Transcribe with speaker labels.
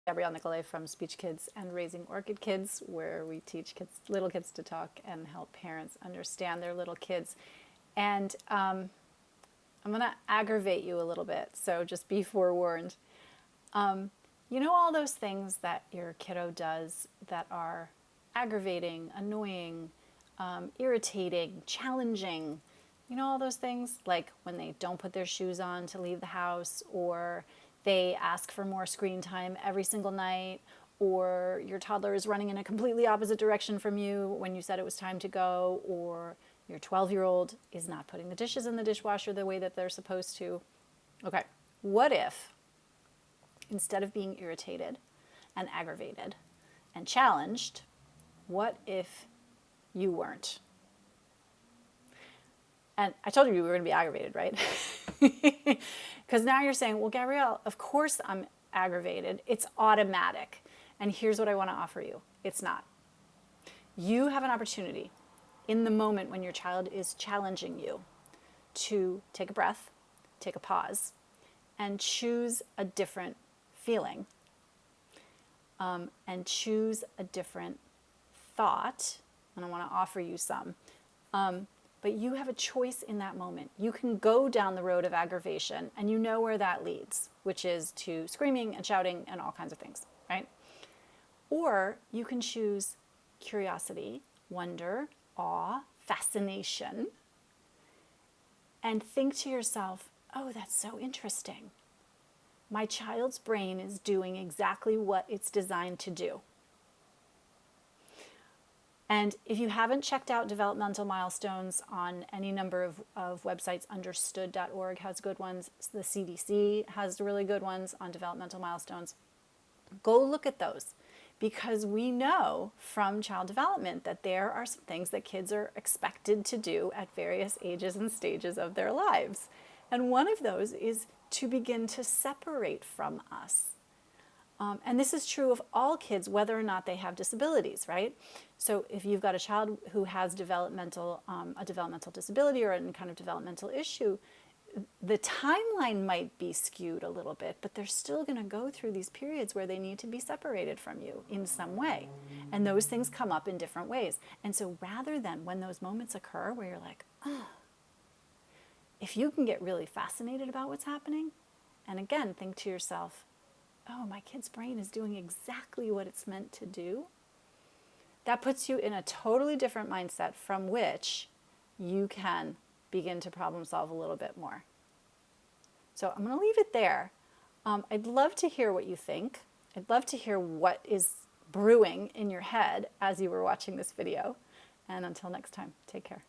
Speaker 1: Gabrielle Nicolay from SpeechKids and Raising Orchid Kids, where we teach little kids to talk and help parents understand their little kids. And I'm going to aggravate you a little bit, so just be forewarned. You know all those things that your kiddo does that are aggravating, annoying, irritating, challenging? You know all those things? Like when they don't put their shoes on to leave the house, or they ask for more screen time every single night, or your toddler is running in a completely opposite direction from you when you said it was time to go, or your 12-year-old is not putting the dishes in the dishwasher the way that they're supposed to. Okay, what if instead of being irritated and aggravated and challenged, what if you weren't? And I told you we were going to be aggravated, right? Because now you're saying, well, Gabrielle, of course I'm aggravated. It's automatic. And here's what I want to offer you. It's not. You have an opportunity in the moment when your child is challenging you to take a breath, take a pause, and choose a different feeling, and choose a different thought. And I want to offer you some. But you have a choice in that moment. You can go down the road of aggravation, and you know where that leads, which is to screaming and shouting and all kinds of things, right? Or you can choose curiosity, wonder, awe, fascination, and think to yourself, oh, that's so interesting. My child's brain is doing exactly what it's designed to do. And if you haven't checked out developmental milestones on any number of websites, understood.org has good ones, the CDC has really good ones on developmental milestones. Go look at those, because we know from child development that there are some things that kids are expected to do at various ages and stages of their lives. And one of those is to begin to separate from us. And this is true of all kids, whether or not they have disabilities, right? So if you've got a child who has a developmental disability or any kind of developmental issue, the timeline might be skewed a little bit, but they're still going to go through these periods where they need to be separated from you in some way. And those things come up in different ways. And so rather than when those moments occur where you're like, oh, if you can get really fascinated about what's happening, and again, think to yourself, oh, my kid's brain is doing exactly what it's meant to do, that puts you in a totally different mindset from which you can begin to problem solve a little bit more. So I'm going to leave it there. I'd love to hear what you think. I'd love to hear what is brewing in your head as you were watching this video. And until next time, take care.